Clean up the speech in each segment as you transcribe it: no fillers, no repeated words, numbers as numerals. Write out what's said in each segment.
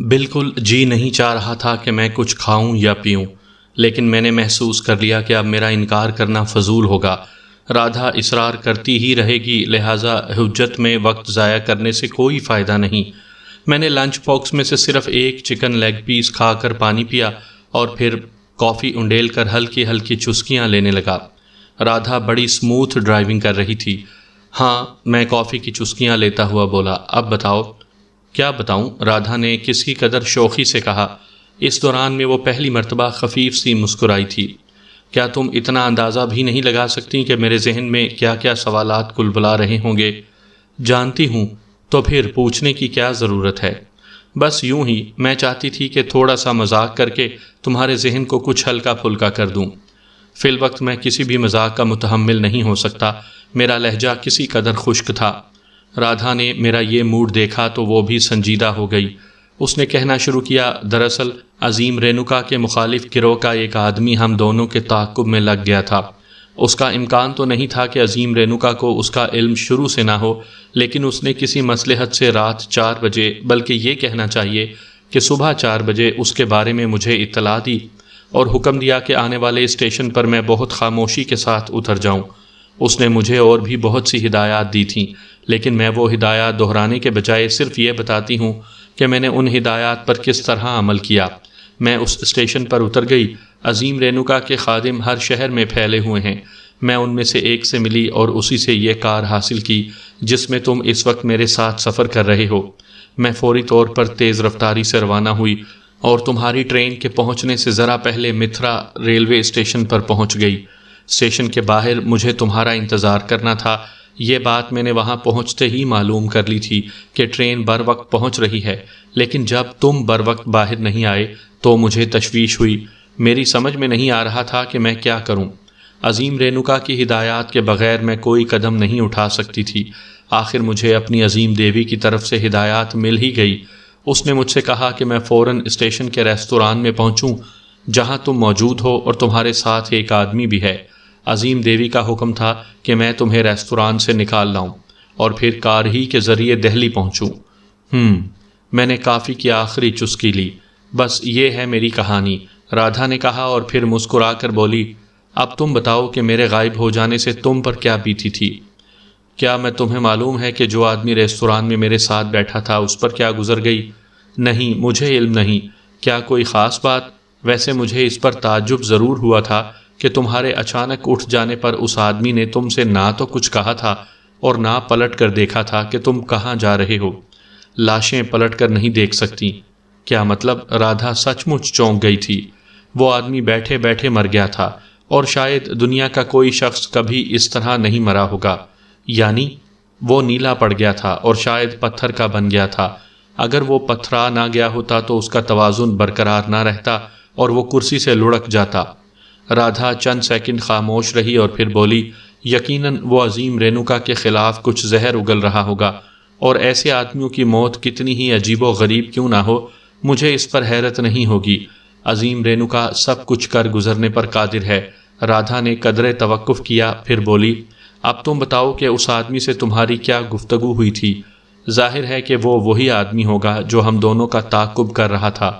بالکل جی نہیں چاہ رہا تھا کہ میں کچھ کھاؤں یا پیوں، لیکن میں نے محسوس کر لیا کہ اب میرا انکار کرنا فضول ہوگا۔ رادھا اصرار کرتی ہی رہے گی، لہٰذا حجت میں وقت ضائع کرنے سے کوئی فائدہ نہیں۔ میں نے لنچ باکس میں سے صرف ایک چکن لیگ پیس کھا کر پانی پیا اور پھر کافی انڈیل کر ہلکی ہلکی چسکیاں لینے لگا۔ رادھا بڑی سموتھ ڈرائیونگ کر رہی تھی۔ ہاں، میں کافی کی چسکیاں لیتا ہوا بولا، اب بتاؤ۔ کیا بتاؤں؟ رادھا نے کسی قدر شوخی سے کہا۔ اس دوران میں وہ پہلی مرتبہ خفیف سی مسکرائی تھی۔ کیا تم اتنا اندازہ بھی نہیں لگا سکتی کہ میرے ذہن میں کیا کیا سوالات کلبلا رہے ہوں گے؟ جانتی ہوں، تو پھر پوچھنے کی کیا ضرورت ہے؟ بس یوں ہی میں چاہتی تھی کہ تھوڑا سا مذاق کر کے تمہارے ذہن کو کچھ ہلکا پھلکا کر دوں۔ فی الوقت میں کسی بھی مذاق کا متحمل نہیں ہو سکتا۔ میرا لہجہ کسی قدر خشک تھا۔ رادھا نے میرا یہ موڈ دیکھا تو وہ بھی سنجیدہ ہو گئی۔ اس نے کہنا شروع کیا، دراصل عظیم رینوکا کے مخالف گروہ کا ایک آدمی ہم دونوں کے تعاقب میں لگ گیا تھا۔ اس کا امکان تو نہیں تھا کہ عظیم رینوکا کو اس کا علم شروع سے نہ ہو، لیکن اس نے کسی مصلحت سے رات 4 بجے، بلکہ یہ کہنا چاہیے کہ صبح 4 بجے اس کے بارے میں مجھے اطلاع دی اور حکم دیا کہ آنے والے اسٹیشن پر میں بہت خاموشی کے ساتھ اتر جاؤں۔ اس نے مجھے اور بھی بہت سی ہدایات دی تھیں، لیکن میں وہ ہدایات دہرانے کے بجائے صرف یہ بتاتی ہوں کہ میں نے ان ہدایات پر کس طرح عمل کیا۔ میں اس اسٹیشن پر اتر گئی۔ عظیم رینوکا کے خادم ہر شہر میں پھیلے ہوئے ہیں۔ میں ان میں سے ایک سے ملی اور اسی سے یہ کار حاصل کی جس میں تم اس وقت میرے ساتھ سفر کر رہے ہو۔ میں فوری طور پر تیز رفتاری سے روانہ ہوئی اور تمہاری ٹرین کے پہنچنے سے ذرا پہلے متھرا ریلوے اسٹیشن پر پہنچ گئی۔ اسٹیشن کے باہر مجھے تمہارا انتظار کرنا تھا۔ یہ بات میں نے وہاں پہنچتے ہی معلوم کر لی تھی کہ ٹرین بر وقت پہنچ رہی ہے، لیکن جب تم بر وقت باہر نہیں آئے تو مجھے تشویش ہوئی۔ میری سمجھ میں نہیں آ رہا تھا کہ میں کیا کروں۔ عظیم رینوکا کی ہدایات کے بغیر میں کوئی قدم نہیں اٹھا سکتی تھی۔ آخر مجھے اپنی عظیم دیوی کی طرف سے ہدایات مل ہی گئی۔ اس نے مجھ سے کہا کہ میں فوراً اسٹیشن کے ریستوران میں پہنچوں جہاں تم موجود ہو اور تمہارے ساتھ ایک آدمی بھی ہے۔ عظیم دیوی کا حکم تھا کہ میں تمہیں ریستوران سے نکال لاؤں اور پھر کار ہی کے ذریعے دہلی پہنچوں۔ میں نے کافی کی آخری چسکی لی۔ بس یہ ہے میری کہانی، رادھا نے کہا اور پھر مسکرا کر بولی، اب تم بتاؤ کہ میرے غائب ہو جانے سے تم پر کیا بیتی تھی؟ کیا میں تمہیں معلوم ہے کہ جو آدمی ریستوران میں میرے ساتھ بیٹھا تھا اس پر کیا گزر گئی؟ نہیں، مجھے علم نہیں۔ کیا کوئی خاص بات؟ ویسے مجھے اس پر تعجب ضرور ہوا تھا کہ تمہارے اچانک اٹھ جانے پر اس آدمی نے تم سے نہ تو کچھ کہا تھا اور نہ پلٹ کر دیکھا تھا کہ تم کہاں جا رہے ہو۔ لاشیں پلٹ کر نہیں دیکھ سکتی۔ کیا مطلب؟ رادھا سچ مچ چونک گئی تھی۔ وہ آدمی بیٹھے بیٹھے مر گیا تھا اور شاید دنیا کا کوئی شخص کبھی اس طرح نہیں مرا ہوگا۔ یعنی وہ نیلا پڑ گیا تھا اور شاید پتھر کا بن گیا تھا۔ اگر وہ پتھرا نہ گیا ہوتا تو اس کا توازن برقرار نہ رہتا اور وہ کرسی سے لڑک جاتا۔ رادھا چند سیکنڈ خاموش رہی اور پھر بولی، یقیناً وہ عظیم رینوکا کے خلاف کچھ زہر اگل رہا ہوگا، اور ایسے آدمیوں کی موت کتنی ہی عجیب و غریب کیوں نہ ہو، مجھے اس پر حیرت نہیں ہوگی۔ عظیم رینوکا سب کچھ کر گزرنے پر قادر ہے۔ رادھا نے قدرے توقف کیا، پھر بولی، اب تم بتاؤ کہ اس آدمی سے تمہاری کیا گفتگو ہوئی تھی؟ ظاہر ہے کہ وہ وہی آدمی ہوگا جو ہم دونوں کا تعاقب کر رہا تھا۔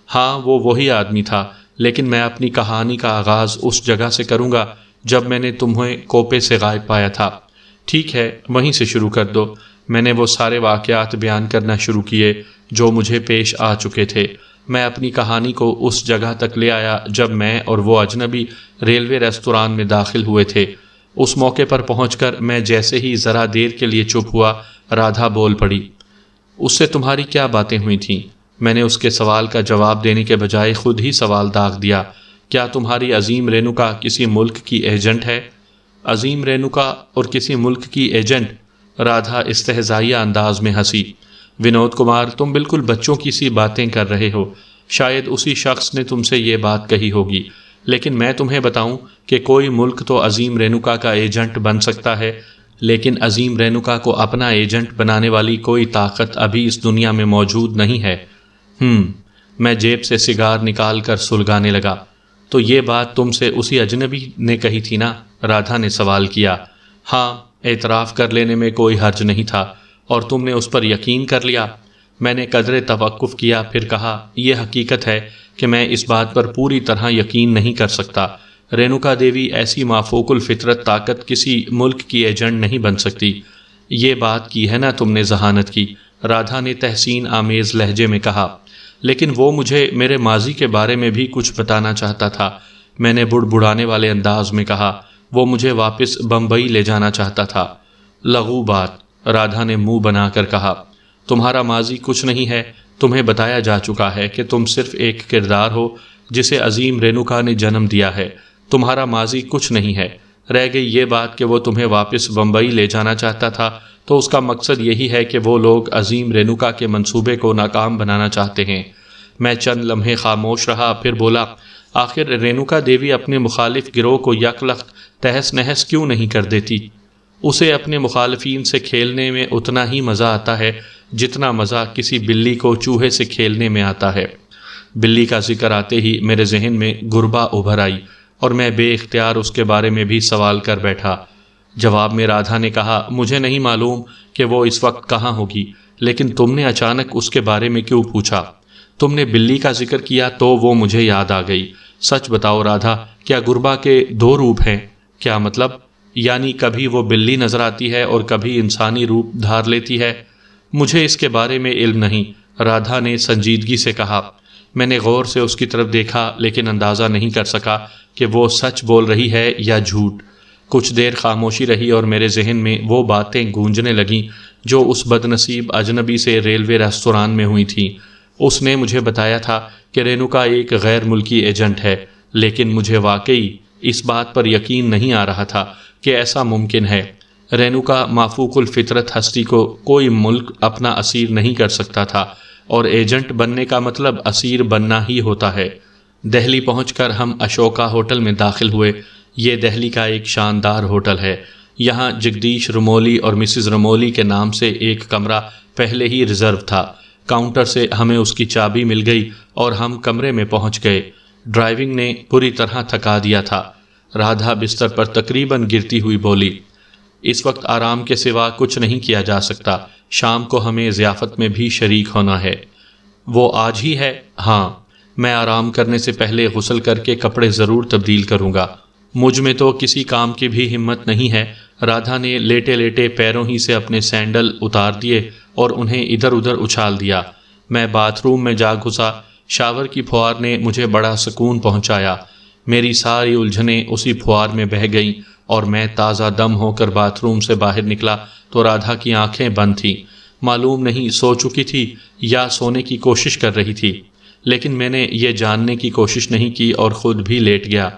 ہاں، وہ وہی آدمی تھا، لیکن میں اپنی کہانی کا آغاز اس جگہ سے کروں گا جب میں نے تمہیں کوپے سے غائب پایا تھا۔ ٹھیک ہے، وہیں سے شروع کر دو۔ میں نے وہ سارے واقعات بیان کرنا شروع کیے جو مجھے پیش آ چکے تھے۔ میں اپنی کہانی کو اس جگہ تک لے آیا جب میں اور وہ اجنبی ریلوے ریستوران میں داخل ہوئے تھے۔ اس موقع پر پہنچ کر میں جیسے ہی ذرا دیر کے لیے چپ ہوا، رادھا بول پڑی، اس سے تمہاری کیا باتیں ہوئی تھیں؟ میں نے اس کے سوال کا جواب دینے کے بجائے خود ہی سوال داغ دیا، کیا تمہاری عظیم رینوکا کسی ملک کی ایجنٹ ہے؟ عظیم رینوکا اور کسی ملک کی ایجنٹ؟ رادھا استہزائیہ انداز میں ہنسی۔ ونود کمار، تم بالکل بچوں کی سی باتیں کر رہے ہو۔ شاید اسی شخص نے تم سے یہ بات کہی ہوگی، لیکن میں تمہیں بتاؤں کہ کوئی ملک تو عظیم رینوکا کا ایجنٹ بن سکتا ہے، لیکن عظیم رینوکا کو اپنا ایجنٹ بنانے والی کوئی طاقت ابھی اس دنیا میں موجود نہیں ہے۔ میں جیب سے سگار نکال کر سلگانے لگا۔ تو یہ بات تم سے اسی اجنبی نے کہی تھی نا؟ رادھا نے سوال کیا۔ ہاں، اعتراف کر لینے میں کوئی حرج نہیں تھا، اور تم نے اس پر یقین کر لیا؟ میں نے قدرے توقف کیا، پھر کہا، یہ حقیقت ہے کہ میں اس بات پر پوری طرح یقین نہیں کر سکتا۔ رینوکا دیوی ایسی مافوق الفطرت طاقت کسی ملک کی ایجنٹ نہیں بن سکتی۔ یہ بات کی ہے نا تم نے ذہانت کی، رادھا نے تحسین آمیز لہجے میں کہا۔ لیکن وہ مجھے میرے ماضی کے بارے میں بھی کچھ بتانا چاہتا تھا، میں نے بڑبڑانے والے انداز میں کہا۔ وہ مجھے واپس بمبئی لے جانا چاہتا تھا۔ لغو بات، رادھا نے منہ بنا کر کہا۔ تمہارا ماضی کچھ نہیں ہے، تمہیں بتایا جا چکا ہے کہ تم صرف ایک کردار ہو جسے عظیم رینوکا نے جنم دیا ہے۔ تمہارا ماضی کچھ نہیں ہے۔ رہ گئی یہ بات کہ وہ تمہیں واپس بمبئی لے جانا چاہتا تھا، تو اس کا مقصد یہی ہے کہ وہ لوگ عظیم رینوکا کے منصوبے کو ناکام بنانا چاہتے ہیں۔ میں چند لمحے خاموش رہا، پھر بولا، آخر رینوکا دیوی اپنے مخالف گروہ کو یک لخت تہس نہس کیوں نہیں کر دیتی؟ اسے اپنے مخالفین سے کھیلنے میں اتنا ہی مزہ آتا ہے جتنا مزہ کسی بلی کو چوہے سے کھیلنے میں آتا ہے۔ بلی کا ذکر آتے ہی میرے ذہن میں گربا ابھر آئی اور میں بے اختیار اس کے بارے میں بھی سوال کر بیٹھا۔ جواب میں رادھا نے کہا، مجھے نہیں معلوم کہ وہ اس وقت کہاں ہوگی، لیکن تم نے اچانک اس کے بارے میں کیوں پوچھا؟ تم نے بلی کا ذکر کیا تو وہ مجھے یاد آ گئی۔ سچ بتاؤ رادھا، کیا گربا کے دو روپ ہیں؟ کیا مطلب؟ یعنی کبھی وہ بلی نظر آتی ہے اور کبھی انسانی روپ دھار لیتی ہے؟ مجھے اس کے بارے میں علم نہیں، رادھا نے سنجیدگی سے کہا۔ میں نے غور سے اس کی طرف دیکھا، لیکن اندازہ نہیں کر سکا کہ وہ سچ بول رہی ہے یا جھوٹ۔ کچھ دیر خاموشی رہی اور میرے ذہن میں وہ باتیں گونجنے لگیں جو اس بد نصیب اجنبی سے ریلوے ریستوران میں ہوئی تھیں۔ اس نے مجھے بتایا تھا کہ رینوکا ایک غیر ملکی ایجنٹ ہے، لیکن مجھے واقعی اس بات پر یقین نہیں آ رہا تھا کہ ایسا ممکن ہے۔ رینوکا مافوق الفطرت ہستی کو کوئی ملک اپنا اسیر نہیں کر سکتا تھا، اور ایجنٹ بننے کا مطلب اسیر بننا ہی ہوتا ہے۔ دہلی پہنچ کر ہم اشوکا ہوٹل میں داخل ہوئے۔ یہ دہلی کا ایک شاندار ہوٹل ہے۔ یہاں جگدیش رمولی اور مسز رمولی کے نام سے ایک کمرہ پہلے ہی ریزرو تھا۔ کاؤنٹر سے ہمیں اس کی چابی مل گئی اور ہم کمرے میں پہنچ گئے۔ ڈرائیونگ نے پوری طرح تھکا دیا تھا۔ رادھا بستر پر تقریباً گرتی ہوئی بولی، اس وقت آرام کے سوا کچھ نہیں کیا جا سکتا، شام کو ہمیں ضیافت میں بھی شریک ہونا ہے۔ وہ آج ہی ہے؟ ہاں، میں آرام کرنے سے پہلے غسل کر کے کپڑے ضرور تبدیل کروں گا۔ مجھ میں تو کسی کام کی بھی ہمت نہیں ہے۔ رادھا نے لیٹے لیٹے پیروں ہی سے اپنے سینڈل اتار دیے اور انہیں ادھر ادھر اچھال دیا۔ میں باتھ روم میں جا گھسا۔ شاور کی پھوار نے مجھے بڑا سکون پہنچایا۔ میری ساری الجھنیں اسی پھوار میں بہہ گئیں اور میں تازہ دم ہو کر باتھ روم سے باہر نکلا تو رادھا کی آنکھیں بند تھیں۔ معلوم نہیں سو چکی تھی یا سونے کی کوشش کر رہی تھی، لیکن میں نے یہ جاننے کی کوشش نہیں کی اور خود بھی لیٹ گیا۔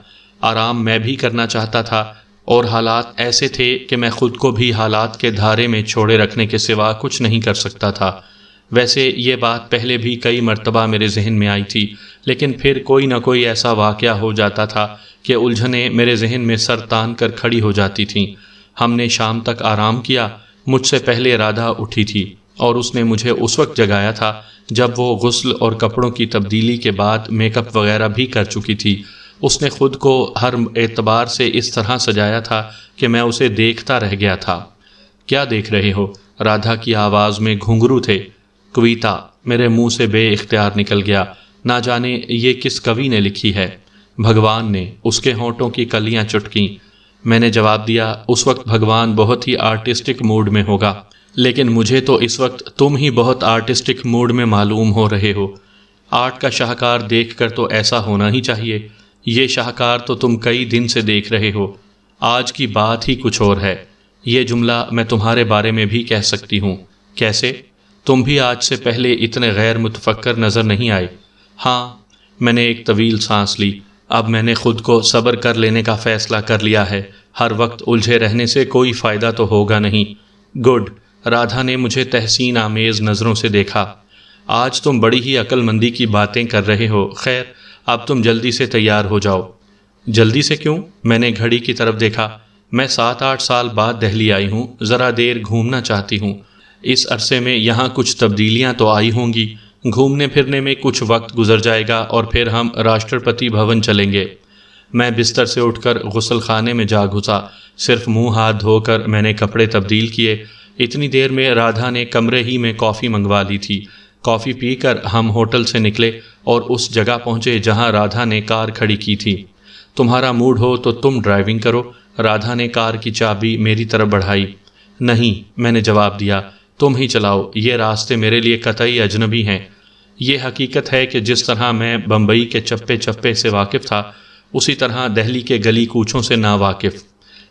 آرام میں بھی کرنا چاہتا تھا اور حالات ایسے تھے کہ میں خود کو بھی حالات کے دھارے میں چھوڑے رکھنے کے سوا کچھ نہیں کر سکتا تھا۔ ویسے یہ بات پہلے بھی کئی مرتبہ میرے ذہن میں آئی تھی، لیکن پھر کوئی نہ کوئی ایسا واقعہ ہو جاتا تھا کہ الجھنیں میرے ذہن میں سر تان کر کھڑی ہو جاتی تھیں۔ ہم نے شام تک آرام کیا۔ مجھ سے پہلے رادھا اٹھی تھی اور اس نے مجھے اس وقت جگایا تھا جب وہ غسل اور کپڑوں کی تبدیلی کے بعد میک اپ وغیرہ بھی کر چکی تھی۔ اس نے خود کو ہر اعتبار سے اس طرح سجایا تھا کہ میں اسے دیکھتا رہ گیا تھا۔ کیا دیکھ رہے ہو؟ رادھا کی آواز میں گھنگرو تھے۔ کویتا، میرے منہ سے بے اختیار نکل گیا۔ نہ جانے یہ کس کوی نے لکھی ہے؟ بھگوان نے، اس کے ہونٹوں کی کلیاں چٹکیں۔ میں نے جواب دیا، اس وقت بھگوان بہت ہی آرٹسٹک موڈ میں ہوگا، لیکن مجھے تو اس وقت تم ہی بہت آرٹسٹک موڈ میں معلوم ہو رہے ہو۔ آرٹ کا شاہکار دیکھ کر تو ایسا ہونا ہی چاہیے۔ یہ شاہکار تو تم کئی دن سے دیکھ رہے ہو۔ آج کی بات ہی کچھ اور ہے۔ یہ جملہ میں تمہارے بارے میں بھی کہہ سکتی ہوں۔ کیسے؟ تم بھی آج سے پہلے اتنے غیر متفکر نظر نہیں آئے۔ ہاں، میں نے ایک طویل سانس لی۔ اب میں نے خود کو صبر کر لینے کا فیصلہ کر لیا ہے۔ ہر وقت الجھے رہنے سے کوئی فائدہ تو ہوگا نہیں۔ گڈ۔ رادھا نے مجھے تحسین آمیز نظروں سے دیکھا۔ آج تم بڑی ہی عقل مندی کی باتیں کر رہے ہو۔ خیر، اب تم جلدی سے تیار ہو جاؤ۔ جلدی سے کیوں؟ میں نے گھڑی کی طرف دیکھا۔ میں 7-8 سال بعد دہلی آئی ہوں، ذرا دیر گھومنا چاہتی ہوں۔ اس عرصے میں یہاں کچھ تبدیلیاں تو آئی ہوں گی۔ گھومنے پھرنے میں کچھ وقت گزر جائے گا اور پھر ہم راشٹرپتی بھون چلیں گے۔ میں بستر سے اٹھ کر غسل خانے میں جا گھسا۔ صرف منہ ہاتھ دھو کر میں نے کپڑے تبدیل کیے۔ اتنی دیر میں رادھا نے کمرے ہی میں کافی منگوا لی تھی۔ کافی پی کر ہم ہوٹل سے نکلے اور اس جگہ پہنچے جہاں رادھا نے کار کھڑی کی تھی۔ تمہارا موڈ ہو تو تم ڈرائیونگ کرو، رادھا نے کار کی چابی میری طرف بڑھائی۔ نہیں، میں نے جواب دیا، تم ہی چلاؤ، یہ راستے میرے لیے قطعی اجنبی ہیں۔ یہ حقیقت ہے کہ جس طرح میں بمبئی کے چپے چپے سے واقف تھا، اسی طرح دہلی کے گلی کوچوں سے ناواقف۔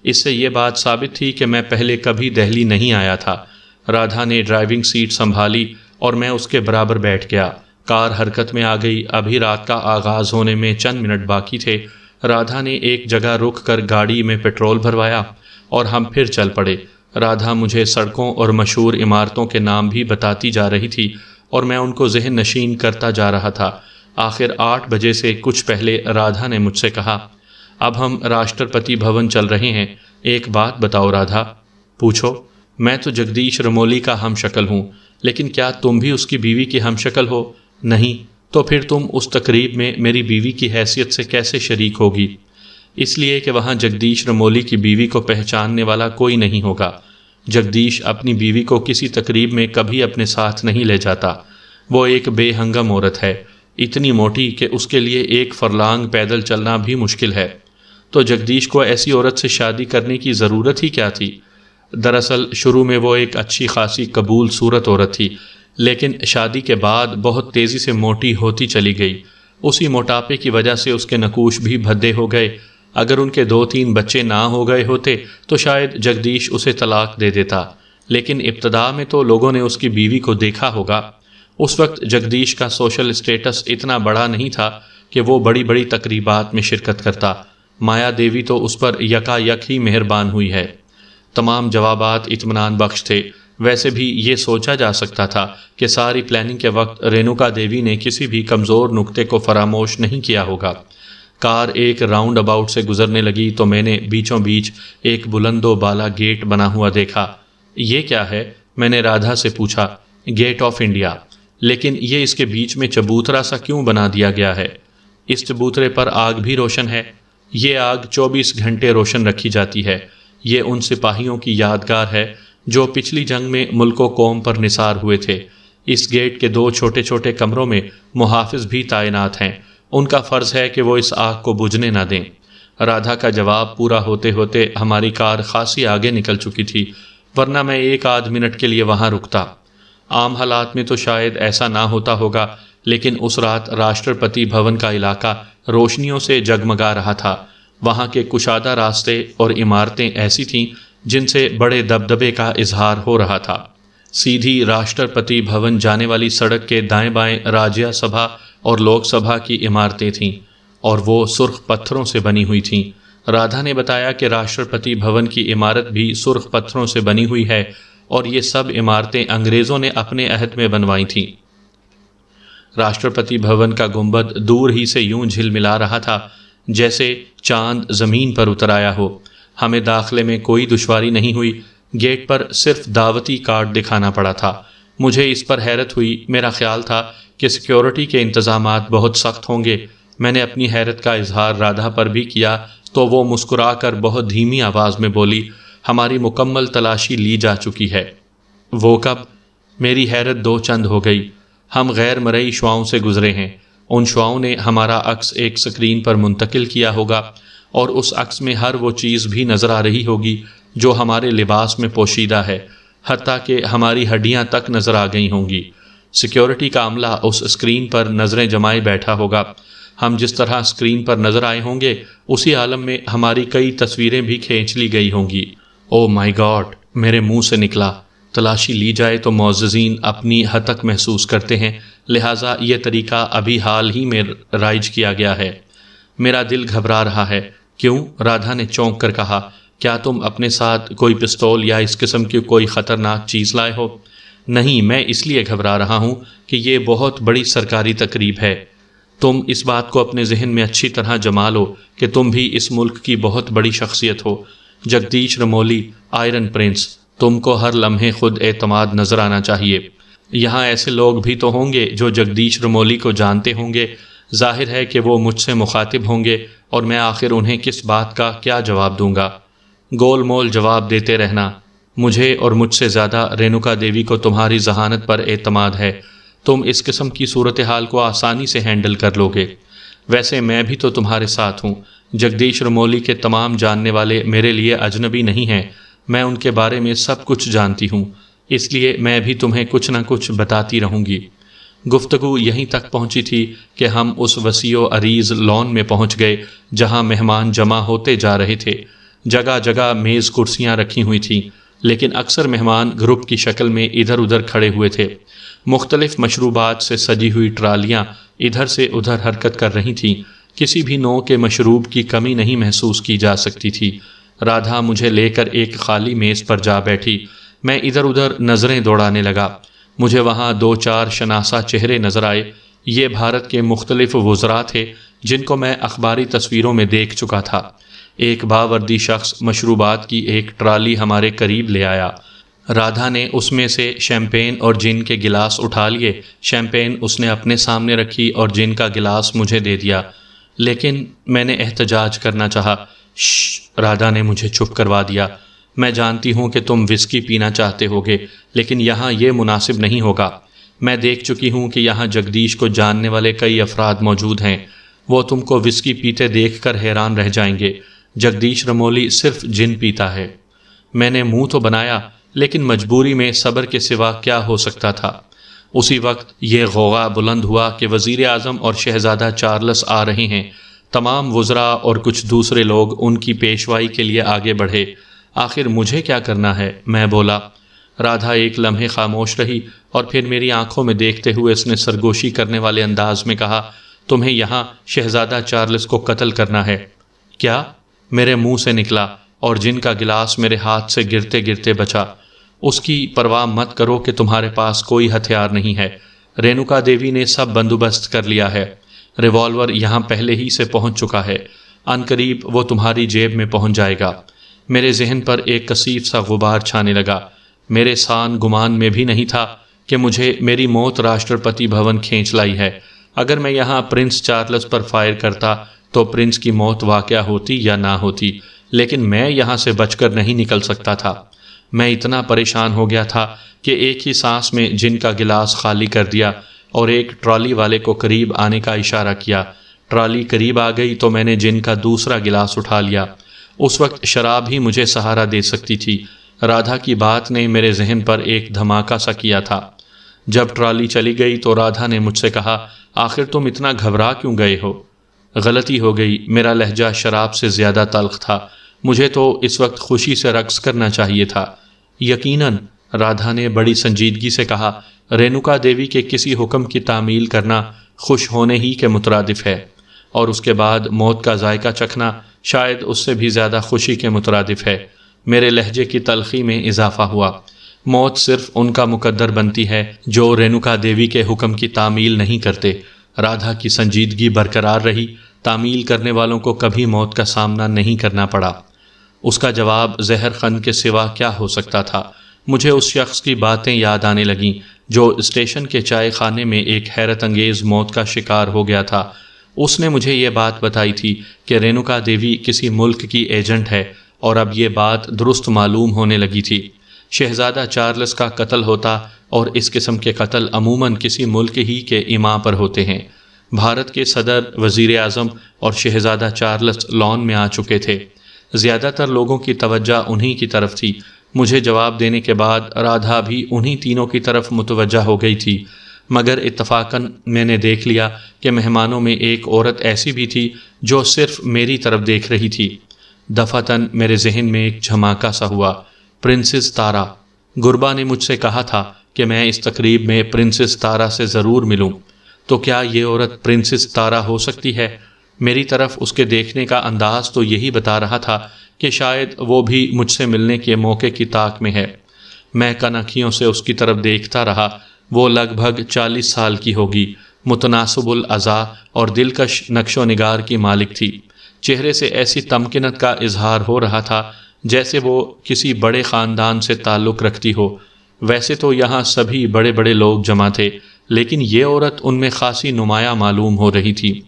اس سے یہ بات ثابت تھی کہ میں پہلے کبھی دہلی نہیں آیا تھا۔ رادھا نے ڈرائیونگ سیٹ سنبھالی اور میں اس کے برابر بیٹھ گیا۔ کار حرکت میں آ گئی۔ ابھی رات کا آغاز ہونے میں چند منٹ باقی تھے۔ رادھا نے ایک جگہ رک کر گاڑی میں پیٹرول بھروایا اور ہم پھر چل پڑے۔ رادھا مجھے سڑکوں اور مشہور عمارتوں کے نام بھی بتاتی جا رہی تھی اور میں ان کو ذہن نشین کرتا جا رہا تھا۔ آخر 8 بجے سے کچھ پہلے رادھا نے مجھ سے کہا، اب ہم راشٹرپتی بھون چل رہے ہیں، ایک بات بتاؤ رادھا۔ پوچھو۔ میں تو جگدیش رمولی کا ہم شکل ہوں، لیکن کیا تم بھی اس کی بیوی کی ہم شکل ہو؟ نہیں، تو پھر تم اس تقریب میں میری بیوی کی حیثیت سے کیسے شریک ہوگی؟ اس لیے کہ وہاں جگدیش رمولی کی بیوی کو پہچاننے والا کوئی نہیں ہوگا۔ جگدیش اپنی بیوی کو کسی تقریب میں کبھی اپنے ساتھ نہیں لے جاتا۔ وہ ایک بے ہنگم عورت ہے، اتنی موٹی کہ اس کے لیے 1 فرلانگ پیدل چلنا بھی مشکل ہے۔ تو جگدیش کو ایسی عورت سے شادی کرنے کی ضرورت ہی کیا تھی؟ دراصل شروع میں وہ ایک اچھی خاصی قبول صورت عورت تھی، لیکن شادی کے بعد بہت تیزی سے موٹی ہوتی چلی گئی۔ اسی موٹاپے کی وجہ سے اس کے نقوش بھی بھدے ہو گئے۔ اگر ان کے 2-3 بچے نہ ہو گئے ہوتے تو شاید جگدیش اسے طلاق دے دیتا، لیکن ابتدا میں تو لوگوں نے اس کی بیوی کو دیکھا ہوگا۔ اس وقت جگدیش کا سوشل اسٹیٹس اتنا بڑا نہیں تھا کہ وہ بڑی بڑی تقریبات میں شرکت کرتا۔ مایا دیوی تو اس پر یکا یک ہی مہربان ہوئی ہے۔ تمام جوابات اطمینان بخش تھے۔ ویسے بھی یہ سوچا جا سکتا تھا کہ ساری پلاننگ کے وقت رینوکا دیوی نے کسی بھی کمزور نقطے کو فراموش نہیں کیا ہوگا۔ کار ایک راؤنڈ اباؤٹ سے گزرنے لگی تو میں نے بیچوں بیچ ایک بلند و بالا گیٹ بنا ہوا دیکھا۔ یہ کیا ہے؟ میں نے رادھا سے پوچھا۔ Gate of India. لیکن یہ اس کے بیچ میں چبوترا سا کیوں بنا دیا گیا ہے؟ اس چبوترے پر آگ بھی روشن ہے۔ یہ آگ 24 گھنٹے روشن رکھی جاتی ہے۔ یہ ان سپاہیوں کی یادگار ہے جو پچھلی جنگ میں ملک و قوم پر نثار ہوئے تھے۔ اس گیٹ کے 2 چھوٹے چھوٹے کمروں میں محافظ بھی تعینات ہیں۔ ان کا فرض ہے کہ وہ اس آگ کو بجھنے نہ دیں۔ رادھا کا جواب پورا ہوتے ہوتے ہماری کار خاصی آگے نکل چکی تھی، ورنہ میں 1 منٹ کے لیے وہاں رکتا۔ عام حالات میں تو شاید ایسا نہ ہوتا ہوگا، لیکن اس رات راشٹرپتی بھون کا علاقہ روشنیوں سے جگمگا رہا تھا۔ وہاں کے کشادہ راستے اور عمارتیں ایسی تھیں جن سے بڑے دبدبے کا اظہار ہو رہا تھا۔ سیدھی راشٹرپتی بھون جانے والی سڑک کے دائیں بائیں راجیہ سبھا اور لوک سبھا کی عمارتیں تھیں، اور وہ سرخ پتھروں سے بنی ہوئی تھیں۔ رادھا نے بتایا کہ راشٹرپتی بھون کی عمارت بھی سرخ پتھروں سے بنی ہوئی ہے، اور یہ سب عمارتیں انگریزوں نے اپنے عہد میں بنوائی تھیں۔ راشٹرپتی بھون کا گنبد دور ہی سے یوں جھلملا رہا تھا جیسے چاند زمین پر اتر آیا ہو۔ ہمیں داخلے میں کوئی دشواری نہیں ہوئی۔ گیٹ پر صرف دعوتی کارڈ دکھانا پڑا تھا۔ مجھے اس پر حیرت ہوئی۔ میرا خیال تھا کہ سیکیورٹی کے انتظامات بہت سخت ہوں گے۔ میں نے اپنی حیرت کا اظہار رادھا پر بھی کیا تو وہ مسکرا کر بہت دھیمی آواز میں بولی، ہماری مکمل تلاشی لی جا چکی ہے۔ وہ کب؟ میری حیرت 2 چند ہو گئی۔ ہم غیر مرئی شعاؤں سے گزرے ہیں۔ ان شعاؤں نے ہمارا عکس ایک سکرین پر منتقل کیا ہوگا، اور اس عکس میں ہر وہ چیز بھی نظر آ رہی ہوگی جو ہمارے لباس میں پوشیدہ ہے، حتیٰ کہ ہماری ہڈیاں تک نظر آ گئی ہوں گی۔ سیکیورٹی کا عملہ اس اسکرین پر نظریں جمائے بیٹھا ہوگا۔ ہم جس طرح اسکرین پر نظر آئے ہوں گے، اسی عالم میں ہماری کئی تصویریں بھی کھینچ لی گئی ہوں گی۔ او مائی گاڈ! میرے منہ سے نکلا۔ تلاشی لی جائے تو معززین اپنی ہتک محسوس کرتے ہیں، لہٰذا یہ طریقہ ابھی حال ہی میں رائج کیا گیا ہے۔ میرا دل گھبرا رہا ہے۔ کیوں؟ رادھا نے چونک کر کہا۔ کیا تم اپنے ساتھ کوئی پستول یا اس قسم کی کوئی خطرناک چیز لائے ہو؟ نہیں، میں اس لیے گھبرا رہا ہوں کہ یہ بہت بڑی سرکاری تقریب ہے۔ تم اس بات کو اپنے ذہن میں اچھی طرح جما لو کہ تم بھی اس ملک کی بہت بڑی شخصیت ہو۔ جگدیش رمولی، آئرن پرنس، تم کو ہر لمحے خود اعتماد نظر آنا چاہیے۔ یہاں ایسے لوگ بھی تو ہوں گے جو جگدیش رمولی کو جانتے ہوں گے۔ ظاہر ہے کہ وہ مجھ سے مخاطب ہوں گے، اور میں آخر انہیں کس بات کا کیا جواب دوں گا؟ گول مول جواب دیتے رہنا۔ مجھے اور مجھ سے زیادہ رینوکا دیوی کو تمہاری ذہانت پر اعتماد ہے۔ تم اس قسم کی صورتحال کو آسانی سے ہینڈل کر لو گے۔ ویسے میں بھی تو تمہارے ساتھ ہوں۔ جگدیش رمولی کے تمام جاننے والے میرے لیے اجنبی نہیں ہیں، میں ان کے بارے میں سب کچھ جانتی ہوں، اس لیے میں بھی تمہیں کچھ نہ کچھ بتاتی رہوں گی۔ گفتگو یہیں تک پہنچی تھی کہ ہم اس وسیع و عریض لان میں پہنچ گئے جہاں مہمان جمع ہوتے جا رہے تھے۔ جگہ جگہ میز کرسیاں رکھی ہوئی تھیں، لیکن اکثر مہمان گروپ کی شکل میں ادھر ادھر کھڑے ہوئے تھے۔ مختلف مشروبات سے سجی ہوئی ٹرالیاں ادھر سے ادھر حرکت کر رہی تھیں، کسی بھی نوع کے مشروب کی کمی نہیں محسوس کی جا سکتی تھی۔ رادھا مجھے لے کر ایک خالی میز پر جا بیٹھی۔ میں ادھر ادھر نظریں دوڑانے لگا۔ مجھے وہاں 2-4 شناسا چہرے نظر آئے۔ یہ بھارت کے مختلف وزراء تھے جن کو میں اخباری تصویروں میں دیکھ چکا تھا۔ ایک باوردی شخص مشروبات کی ایک ٹرالی ہمارے قریب لے آیا۔ رادھا نے اس میں سے شیمپین اور جن کے گلاس اٹھا لیے۔ شیمپین اس نے اپنے سامنے رکھی اور جن کا گلاس مجھے دے دیا، لیکن میں نے احتجاج کرنا چاہا۔ شش، رادھا نے مجھے چپ کروا دیا۔ میں جانتی ہوں کہ تم وسکی پینا چاہتے ہوگے، لیکن یہاں یہ مناسب نہیں ہوگا۔ میں دیکھ چکی ہوں کہ یہاں جگدیش کو جاننے والے کئی افراد موجود ہیں، وہ تم کو وسکی پیتے دیکھ کر حیران رہ جائیں گے۔ جگدیش رمولی صرف جن پیتا ہے۔ میں نے منہ تو بنایا، لیکن مجبوری میں صبر کے سوا کیا ہو سکتا تھا۔ اسی وقت یہ غوغا بلند ہوا کہ وزیر اعظم اور شہزادہ چارلس آ رہے ہیں۔ تمام وزراء اور کچھ دوسرے لوگ ان کی پیشوائی کے لیے آگے بڑھے۔ آخر مجھے کیا کرنا ہے؟ میں بولا۔ رادھا ایک لمحے خاموش رہی اور پھر میری آنکھوں میں دیکھتے ہوئے اس نے سرگوشی کرنے والے انداز میں کہا، تمہیں یہاں شہزادہ چارلس کو قتل کرنا ہے؟ کیا؟ میرے منہ سے نکلا اور جن کا گلاس میرے ہاتھ سے گرتے گرتے بچا۔ اس کی پرواہ مت کرو کہ تمہارے پاس کوئی ہتھیار نہیں ہے۔ رینوکا دیوی نے سب بندوبست کر لیا ہے۔ ریوالور یہاں پہلے ہی سے پہنچ چکا ہے۔ عنقریب وہ تمہاری جیب میں پہنچ جائے گا۔ میرے ذہن پر ایک کثیف سا غبار چھانے لگا۔ میرے سان گمان میں بھی نہیں تھا کہ مجھے میری موت راشٹرپتی بھون کھینچ لائی ہے۔ اگر میں یہاں پرنس چارلس پر فائر کرتا تو پرنس کی موت واقع ہوتی یا نہ ہوتی، لیکن میں یہاں سے بچ کر نہیں نکل سکتا تھا۔ میں اتنا پریشان ہو گیا تھا کہ ایک ہی سانس میں جن کا گلاس خالی کر دیا اور ایک ٹرالی والے کو قریب آنے کا اشارہ کیا۔ ٹرالی قریب آ گئی تو میں نے جن کا دوسرا گلاس اٹھا لیا۔ اس وقت شراب ہی مجھے سہارا دے سکتی تھی۔ رادھا کی بات نے میرے ذہن پر ایک دھماکہ سا کیا تھا۔ جب ٹرالی چلی گئی تو رادھا نے مجھ سے کہا، آخر تم اتنا گھبرا کیوں گئے ہو؟ غلطی ہو گئی، میرا لہجہ شراب سے زیادہ تلخ تھا۔ مجھے تو اس وقت خوشی سے رقص کرنا چاہیے تھا۔ یقیناً، رادھا نے بڑی سنجیدگی سے کہا، رینوکا دیوی کے کسی حکم کی تعمیل کرنا خوش ہونے ہی کے مترادف ہے، اور اس کے بعد موت کا ذائقہ چکھنا شاید اس سے بھی زیادہ خوشی کے مترادف ہے۔ میرے لہجے کی تلخی میں اضافہ ہوا۔ موت صرف ان کا مقدر بنتی ہے جو رینوکا دیوی کے حکم کی تعمیل نہیں کرتے۔ رادھا کی سنجیدگی برقرار رہی۔ تعمیل کرنے والوں کو کبھی موت کا سامنا نہیں کرنا پڑا۔ اس کا جواب زہر خند کے سوا کیا ہو سکتا تھا؟ مجھے اس شخص کی باتیں یاد آنے لگیں جو اسٹیشن کے چائے خانے میں ایک حیرت انگیز موت کا شکار ہو گیا تھا۔ اس نے مجھے یہ بات بتائی تھی کہ رینوکا دیوی کسی ملک کی ایجنٹ ہے، اور اب یہ بات درست معلوم ہونے لگی تھی۔ شہزادہ چارلس کا قتل ہوتا، اور اس قسم کے قتل عموماً کسی ملک ہی کے ایما پر ہوتے ہیں۔ بھارت کے صدر، وزیر اعظم اور شہزادہ چارلس لان میں آ چکے تھے۔ زیادہ تر لوگوں کی توجہ انہی کی طرف تھی۔ مجھے جواب دینے کے بعد رادھا بھی انہی تینوں کی طرف متوجہ ہو گئی تھی، مگر اتفاقاً میں نے دیکھ لیا کہ مہمانوں میں ایک عورت ایسی بھی تھی جو صرف میری طرف دیکھ رہی تھی۔ دفعتاً میرے ذہن میں ایک جھماکا سا ہوا۔ پرنسس تارا۔ گربا نے مجھ سے کہا تھا کہ میں اس تقریب میں پرنسس تارا سے ضرور ملوں، تو کیا یہ عورت پرنسس تارا ہو سکتی ہے؟ میری طرف اس کے دیکھنے کا انداز تو یہی بتا رہا تھا کہ شاید وہ بھی مجھ سے ملنے کے موقع کی طاق میں ہے۔ میں کن آنکھیوں سے اس کی طرف دیکھتا رہا۔ وہ لگ بھگ 40 سال کی ہوگی، متناسب الاعضاء اور دلکش نقش و نگار کی مالک تھی۔ چہرے سے ایسی تمکنت کا اظہار ہو رہا تھا جیسے وہ کسی بڑے خاندان سے تعلق رکھتی ہو۔ ویسے تو یہاں سبھی بڑے بڑے لوگ جمع تھے، لیکن یہ عورت ان میں خاصی نمایاں معلوم ہو رہی تھی۔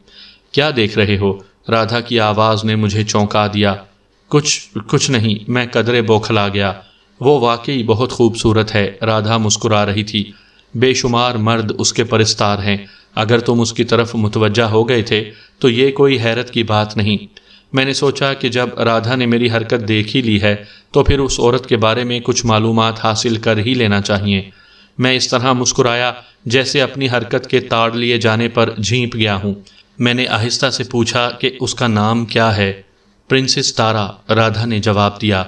کیا دیکھ رہے ہو؟ رادھا کی آواز نے مجھے چونکا دیا۔ کچھ نہیں، میں قدرے بوکھلا گیا۔ وہ واقعی بہت خوبصورت ہے۔ رادھا مسکرا رہی تھی۔ بے شمار مرد اس کے پرستار ہیں، اگر تم اس کی طرف متوجہ ہو گئے تھے تو یہ کوئی حیرت کی بات نہیں۔ میں نے سوچا کہ جب رادھا نے میری حرکت دیکھ ہی لی ہے تو پھر اس عورت کے بارے میں کچھ معلومات حاصل کر ہی لینا چاہیے۔ میں اس طرح مسکرایا جیسے اپنی حرکت کے تاڑ لیے جانے پر جھینپ گیا ہوں۔ میں نے آہستہ سے پوچھا کہ اس کا نام کیا ہے؟ پرنسس تارا، رادھا نے جواب دیا۔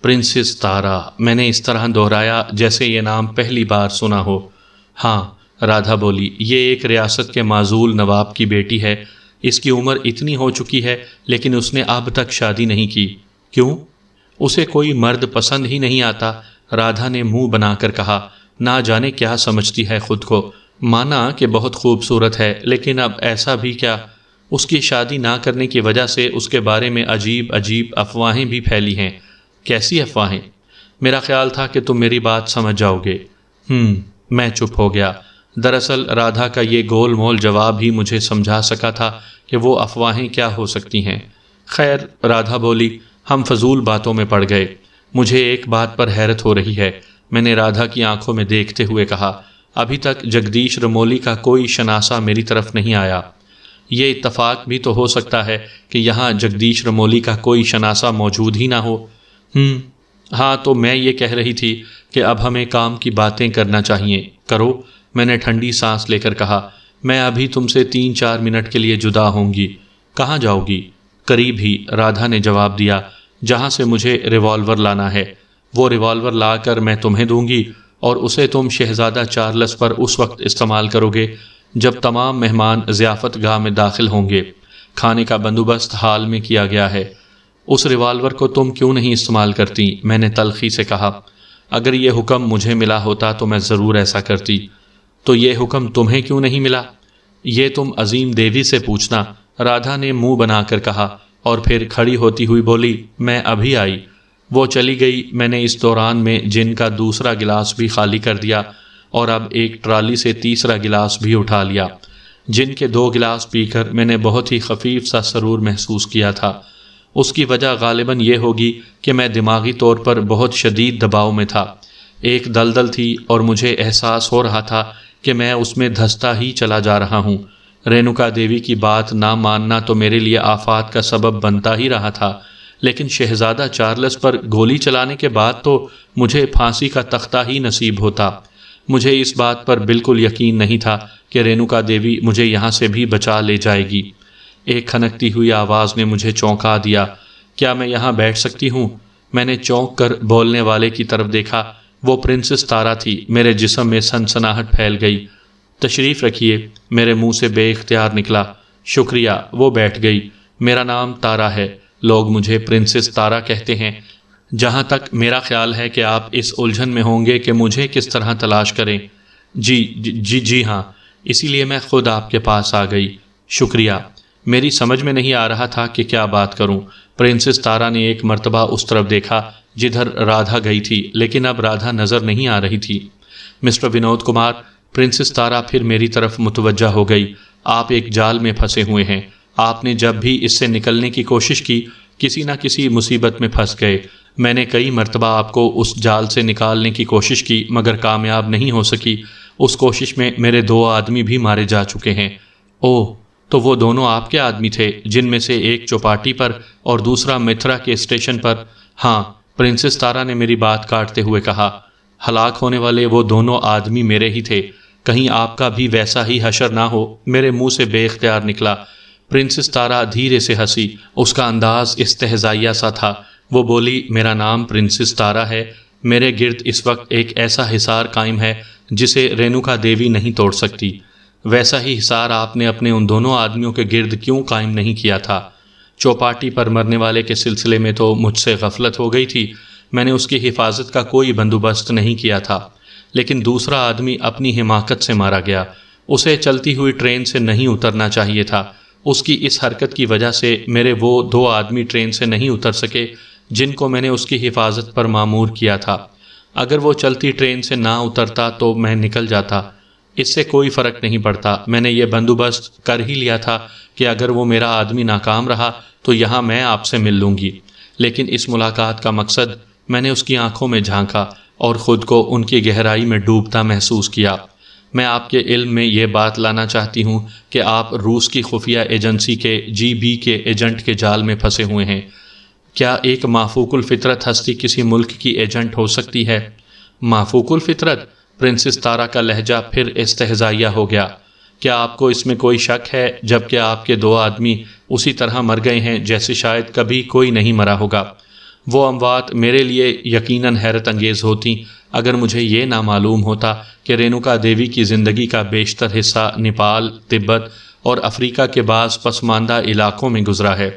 پرنسس تارا، میں نے اس طرح دہرایا جیسے یہ نام پہلی بار سنا ہو۔ ہاں، رادھا بولی، یہ ایک ریاست کے معزول نواب کی بیٹی ہے۔ اس کی عمر اتنی ہو چکی ہے لیکن اس نے اب تک شادی نہیں کی۔ کیوں؟ اسے کوئی مرد پسند ہی نہیں آتا، رادھا نے منہ بنا کر کہا۔ نہ جانے کیا سمجھتی ہے خود کو، مانا کہ بہت خوبصورت ہے، لیکن اب ایسا بھی کیا، اس کی شادی نہ کرنے کی وجہ سے اس کے بارے میں عجیب عجیب افواہیں بھی پھیلی ہیں۔ کیسی افواہیں؟ میرا خیال تھا کہ تم میری بات سمجھ جاؤ گے۔ میں چپ ہو گیا۔ دراصل رادھا کا یہ گول مول جواب ہی مجھے سمجھا سکا تھا کہ وہ افواہیں کیا ہو سکتی ہیں۔ خیر، رادھا بولی، ہم فضول باتوں میں پڑ گئے۔ مجھے ایک بات پر حیرت ہو رہی ہے، میں نے رادھا کی آنکھوں میں دیکھتے ہوئے کہا۔ ابھی تک جگدیش رمولی کا کوئی شناسہ میری طرف نہیں آیا۔ یہ اتفاق بھی تو ہو سکتا ہے کہ یہاں جگدیش رمولی کا کوئی شناسہ موجود ہی نہ ہو۔ ہاں، تو میں یہ کہہ رہی تھی کہ اب ہمیں کام کی باتیں کرنا چاہیے۔ کرو، میں نے ٹھنڈی سانس لے کر کہا۔ میں ابھی تم سے 3-4 منٹ کے لیے جدا ہوں گی۔ کہاں جاؤ گی؟ قریب ہی، رادھا نے جواب دیا، جہاں سے مجھے ریوالور لانا ہے۔ وہ ریوالور لا کر میں تمہیں دوں گی اور اسے تم شہزادہ چارلس پر اس وقت استعمال کرو گے جب تمام مہمان ضیافت گاہ میں داخل ہوں گے۔ کھانے کا بندوبست حال میں کیا گیا ہے۔ اس ریوالور کو تم کیوں نہیں استعمال کرتی؟ میں نے تلخی سے کہا۔ اگر یہ حکم مجھے ملا ہوتا تو میں ضرور ایسا کرتی۔ تو یہ حکم تمہیں کیوں نہیں ملا؟ یہ تم عظیم دیوی سے پوچھنا، رادھا نے منہ بنا کر کہا، اور پھر کھڑی ہوتی ہوئی بولی، میں ابھی آئی۔ وہ چلی گئی۔ میں نے اس دوران میں جن کا دوسرا گلاس بھی خالی کر دیا اور اب ایک ٹرالی سے تیسرا گلاس بھی اٹھا لیا۔ جن کے 2 گلاس پی کر میں نے بہت ہی خفیف سا سرور محسوس کیا تھا۔ اس کی وجہ غالباً یہ ہوگی کہ میں دماغی طور پر بہت شدید دباؤ میں تھا۔ ایک دلدل تھی اور مجھے احساس ہو رہا تھا کہ میں اس میں دھستا ہی چلا جا رہا ہوں۔ رینوکا دیوی کی بات نہ ماننا تو میرے لیے آفات کا سبب بنتا ہی رہا تھا، لیکن شہزادہ چارلس پر گولی چلانے کے بعد تو مجھے پھانسی کا تختہ ہی نصیب ہوتا۔ مجھے اس بات پر بالکل یقین نہیں تھا کہ رینوکا دیوی مجھے یہاں سے بھی بچا لے جائے گی۔ ایک کھنکتی ہوئی آواز نے مجھے چونکا دیا۔ کیا میں یہاں بیٹھ سکتی ہوں؟ میں نے چونک کر بولنے والے کی طرف دیکھا۔ وہ پرنسس تارا تھی۔ میرے جسم میں سنسناہٹ پھیل گئی۔ تشریف رکھیے، میرے منہ سے بے اختیار نکلا۔ شکریہ۔ وہ بیٹھ گئی۔ میرا نام تارا ہے، لوگ مجھے پرنسس تارا کہتے ہیں۔ جہاں تک میرا خیال ہے کہ آپ اس الجھن میں ہوں گے کہ مجھے کس طرح تلاش کریں۔ جی ہاں، اسی لیے میں خود آپ کے پاس آ گئی۔ شکریہ۔ میری سمجھ میں نہیں آ رہا تھا کہ کیا بات کروں۔ پرنسس تارا نے ایک مرتبہ اس طرف دیکھا جدھر رادھا گئی تھی، لیکن اب رادھا نظر نہیں آ رہی تھی۔ مسٹر ونود کمار، پرنسس تارا پھر میری طرف متوجہ ہو گئی۔ آپ ایک جال میں پھنسے ہوئے ہیں۔ آپ نے جب بھی اس سے نکلنے کی کوشش کی، کسی نہ کسی مصیبت میں پھنس گئے۔ میں نے کئی مرتبہ آپ کو اس جال سے نکالنے کی کوشش کی مگر کامیاب نہیں ہو سکی۔ اس کوشش میں میرے 2 آدمی بھی مارے جا چکے ہیں۔ اوہ، تو وہ دونوں آپ کے آدمی تھے، جن میں سے ایک چوپاٹی پر اور دوسرا متھرا کے اسٹیشن پر؟ ہاں، پرنسس تارا نے میری بات کاٹتے ہوئے کہا۔ ہلاک ہونے والے وہ دونوں آدمی میرے ہی تھے۔ کہیں آپ کا بھی ویسا ہی حشر نہ ہو؟ میرے منہ سے بے اختیار نکلا۔ پرنسس تارا دھیرے سے ہنسی۔ اس کا انداز استہزائیہ سا تھا۔ وہ بولی، میرا نام پرنسس تارا ہے۔ میرے گرد اس وقت ایک ایسا حصار قائم ہے جسے رینوکا دیوی نہیں توڑ سکتی۔ ویسا ہی حصار آپ نے اپنے ان دونوں آدمیوں کے گرد کیوں قائم نہیں کیا تھا؟ چوپاٹی پر مرنے والے کے سلسلے میں تو مجھ سے غفلت ہو گئی تھی۔ میں نے اس کی حفاظت کا کوئی بندوبست نہیں کیا تھا، لیکن دوسرا آدمی اپنی حماقت سے مارا گیا۔ اسے چلتی ہوئی ٹرین سے نہیں اترنا چاہیے تھا۔ اس کی اس حرکت کی وجہ سے میرے وہ 2 آدمی ٹرین سے نہیں اتر سکے جن کو میں نے اس کی حفاظت پر مامور کیا تھا۔ اگر وہ چلتی ٹرین سے نہ اترتا تو میں نکل جاتا۔ اس سے کوئی فرق نہیں پڑتا۔ میں نے یہ بندوبست کر ہی لیا تھا کہ اگر وہ میرا آدمی ناکام رہا تو یہاں میں آپ سے مل لوں گی۔ لیکن اس ملاقات کا مقصد، میں نے اس کی آنکھوں میں جھانکا اور خود کو ان کی گہرائی میں ڈوبتا محسوس کیا۔ میں آپ کے علم میں یہ بات لانا چاہتی ہوں کہ آپ روس کی خفیہ ایجنسی کے GB کے ایجنٹ کے جال میں پھنسے ہوئے ہیں۔ کیا ایک مافوق الفطرت ہستی کسی ملک کی ایجنٹ ہو سکتی ہے؟ مافوق الفطرت؟ پرنسس تارا کا لہجہ پھر استہزائیہ ہو گیا۔ کیا آپ کو اس میں کوئی شک ہے، جبکہ آپ کے 2 آدمی اسی طرح مر گئے ہیں جیسے شاید کبھی کوئی نہیں مرا ہوگا؟ وہ اموات میرے لیے یقیناً حیرت انگیز ہوتی اگر مجھے یہ نہ معلوم ہوتا کہ رینوکا دیوی کی زندگی کا بیشتر حصہ نیپال، تبت اور افریقہ کے بعض پسماندہ علاقوں میں گزرا ہے۔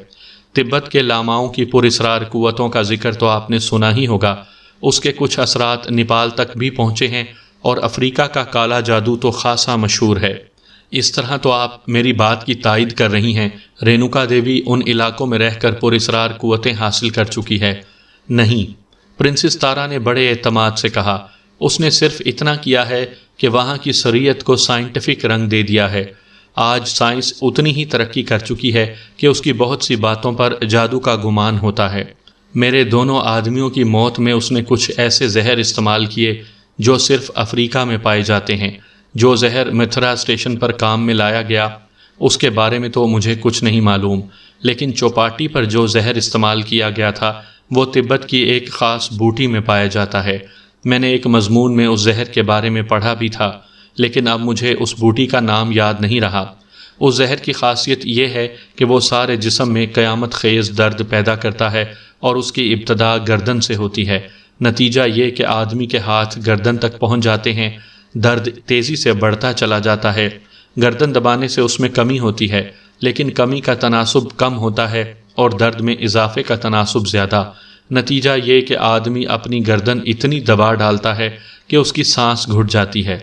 تبت کے لاماؤں کی پراسرار قوتوں کا ذکر تو آپ نے سنا ہی ہوگا، اس کے کچھ اثرات نیپال تک بھی پہنچے ہیں، اور افریقہ کا کالا جادو تو خاصا مشہور ہے۔ اس طرح تو آپ میری بات کی تائید کر رہی ہیں، رینوکا دیوی ان علاقوں میں رہ کر پراسرار قوتیں حاصل کر چکی ہے؟ نہیں، پرنسس تارا نے بڑے اعتماد سے کہا، اس نے صرف اتنا کیا ہے کہ وہاں کی شریعت کو سائنٹیفک رنگ دے دیا ہے۔ آج سائنس اتنی ہی ترقی کر چکی ہے کہ اس کی بہت سی باتوں پر جادو کا گمان ہوتا ہے۔ میرے دونوں آدمیوں کی موت میں اس نے کچھ ایسے زہر استعمال کیے جو صرف افریقہ میں پائے جاتے ہیں۔ جو زہر متھرا اسٹیشن پر کام میں لایا گیا اس کے بارے میں تو مجھے کچھ نہیں معلوم، لیکن چوپاٹی پر جو زہر استعمال کیا گیا تھا وہ تبت کی ایک خاص بوٹی میں پایا جاتا ہے۔ میں نے ایک مضمون میں اس زہر کے بارے میں پڑھا بھی تھا، لیکن اب مجھے اس بوٹی کا نام یاد نہیں رہا۔ اس زہر کی خاصیت یہ ہے کہ وہ سارے جسم میں قیامت خیز درد پیدا کرتا ہے، اور اس کی ابتدا گردن سے ہوتی ہے۔ نتیجہ یہ کہ آدمی کے ہاتھ گردن تک پہنچ جاتے ہیں، درد تیزی سے بڑھتا چلا جاتا ہے۔ گردن دبانے سے اس میں کمی ہوتی ہے، لیکن کمی کا تناسب کم ہوتا ہے اور درد میں اضافے کا تناسب زیادہ۔ نتیجہ یہ کہ آدمی اپنی گردن اتنی دبا ڈالتا ہے کہ اس کی سانس گھٹ جاتی ہے۔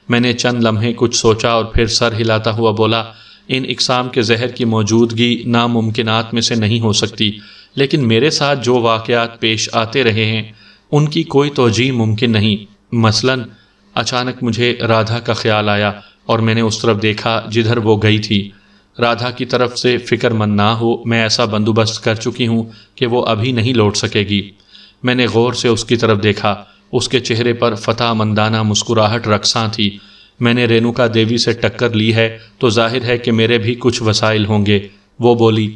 میں نے چند لمحے کچھ سوچا اور پھر سر ہلاتا ہوا بولا، ان اقسام کے زہر کی موجودگی ناممکنات میں سے نہیں ہو سکتی، لیکن میرے ساتھ جو واقعات پیش آتے رہے ہیں ان کی کوئی توجیہ ممکن نہیں۔ مثلاً اچانک مجھے رادھا کا خیال آیا اور میں نے اس طرف دیکھا جدھر وہ گئی تھی۔ رادھا کی طرف سے فکر مند نہ ہو، میں ایسا بندوبست کر چکی ہوں کہ وہ ابھی نہیں لوٹ سکے گی۔ میں نے غور سے اس کی طرف دیکھا، اس کے چہرے پر فتح مندانہ مسکراہٹ رقصاں تھی۔ میں نے رینوکا دیوی سے ٹکر لی ہے تو ظاہر ہے کہ میرے بھی کچھ وسائل ہوں گے۔ وہ بولی،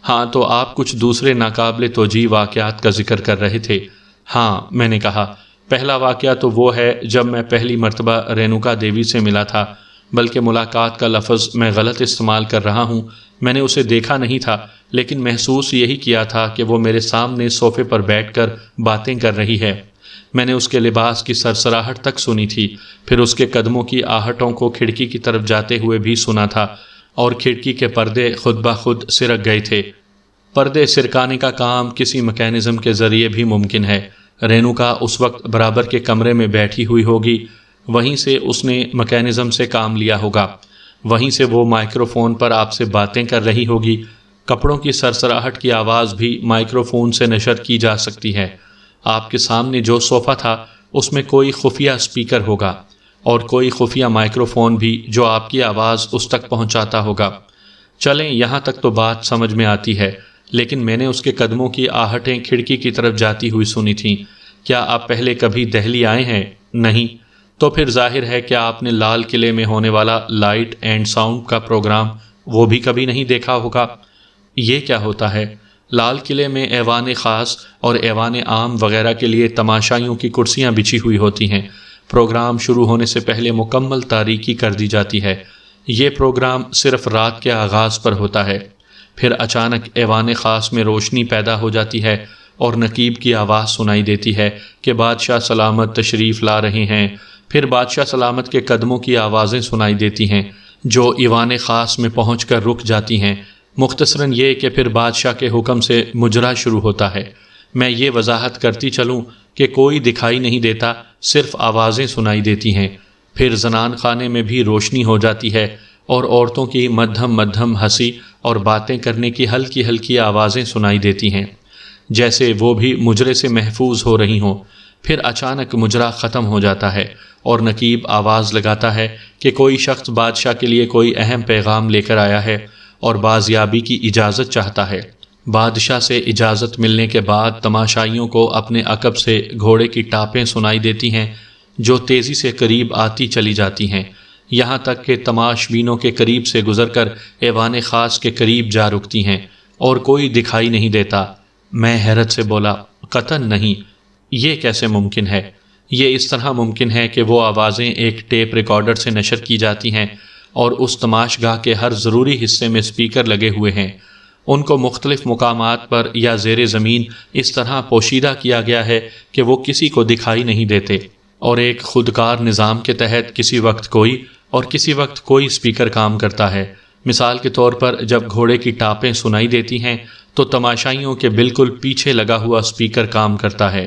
ہاں تو آپ کچھ دوسرے ناقابل توجیہ واقعات کا ذکر کر رہے تھے۔ ہاں، میں نے کہا، پہلا واقعہ تو وہ ہے جب میں پہلی مرتبہ رینوکا دیوی سے ملا تھا، بلکہ ملاقات کا لفظ میں غلط استعمال کر رہا ہوں۔ میں نے اسے دیکھا نہیں تھا، لیکن محسوس یہی کیا تھا کہ وہ میرے سامنے صوفے پر بیٹھ کر باتیں کر رہی ہے۔ میں نے اس کے لباس کی سرسراہٹ تک سنی تھی، پھر اس کے قدموں کی آہٹوں کو کھڑکی کی طرف جاتے ہوئے بھی سنا تھا، اور کھڑکی کے پردے خود بخود سرک گئے تھے۔ پردے سرکانے کا کام کسی میکینزم کے ذریعے بھی ممکن ہے۔ رینوکا اس وقت برابر کے کمرے میں بیٹھی ہوئی ہوگی، وہیں سے اس نے میکینزم سے کام لیا ہوگا، وہیں سے وہ مائکروفون پر آپ سے باتیں کر رہی ہوگی۔ کپڑوں کی سرسراہٹ کی آواز بھی مائکروفون سے نشر کی جا سکتی ہے۔ آپ کے سامنے جو صوفہ تھا اس میں کوئی خفیہ اسپیکر ہوگا اور کوئی خفیہ مائکروفون بھی جو آپ کی آواز اس تک پہنچاتا ہوگا۔ چلیں یہاں تک تو بات سمجھ میں آتی ہے، لیکن میں نے اس کے قدموں کی آہٹیں کھڑکی کی طرف جاتی ہوئی سنی تھیں۔ کیا آپ پہلے کبھی دہلی آئے ہیں؟ نہیں؟ تو پھر ظاہر ہے کہ آپ نے لال قلعے میں ہونے والا لائٹ اینڈ ساؤنڈ کا پروگرام وہ بھی کبھی نہیں دیکھا ہوگا۔ یہ کیا ہوتا ہے؟ لال قلعے میں ایوان خاص اور ایوان عام وغیرہ کے لیے تماشائیوں کی کرسیاں بچھی ہوئی ہوتی ہیں۔ پروگرام شروع ہونے سے پہلے مکمل تاریکی کر دی جاتی ہے۔ یہ پروگرام صرف رات کے آغاز پر ہوتا ہے، پھر اچانک ایوان خاص میں روشنی پیدا ہو جاتی ہے اور نقیب کی آواز سنائی دیتی ہے کہ بادشاہ سلامت تشریف لا رہے ہیں۔ پھر بادشاہ سلامت کے قدموں کی آوازیں سنائی دیتی ہیں جو ایوان خاص میں پہنچ کر رک جاتی ہیں۔ مختصراً یہ کہ پھر بادشاہ کے حکم سے مجرا شروع ہوتا ہے۔ میں یہ وضاحت کرتی چلوں کہ کوئی دکھائی نہیں دیتا، صرف آوازیں سنائی دیتی ہیں۔ پھر زنان خانے میں بھی روشنی ہو جاتی ہے اور عورتوں کی مدھم مدھم ہنسی اور باتیں کرنے کی ہلکی ہلکی آوازیں سنائی دیتی ہیں، جیسے وہ بھی مجرے سے محفوظ ہو رہی ہوں۔ پھر اچانک مجرا ختم ہو جاتا ہے اور نقیب آواز لگاتا ہے کہ کوئی شخص بادشاہ کے لیے کوئی اہم پیغام لے کر آیا ہے اور بازیابی کی اجازت چاہتا ہے۔ بادشاہ سے اجازت ملنے کے بعد تماشائیوں کو اپنے عقب سے گھوڑے کی ٹاپیں سنائی دیتی ہیں جو تیزی سے قریب آتی چلی جاتی ہیں۔ یہاں تک کہ تماش بینوں کے قریب سے گزر کر ایوان خاص کے قریب جا رکتی ہیں اور کوئی دکھائی نہیں دیتا۔ میں حیرت سے بولا، قطعاً نہیں، یہ کیسے ممکن ہے؟ یہ اس طرح ممکن ہے کہ وہ آوازیں ایک ٹیپ ریکارڈر سے نشر کی جاتی ہیں اور اس تماش گاہ کے ہر ضروری حصے میں اسپیکر لگے ہوئے ہیں۔ ان کو مختلف مقامات پر یا زیر زمین اس طرح پوشیدہ کیا گیا ہے کہ وہ کسی کو دکھائی نہیں دیتے، اور ایک خودکار نظام کے تحت کسی وقت کوئی اور کسی وقت کوئی اسپیکر کام کرتا ہے۔ مثال کے طور پر جب گھوڑے کی ٹاپیں سنائی دیتی ہیں تو تماشائیوں کے بالکل پیچھے لگا ہوا اسپیکر کام کرتا ہے۔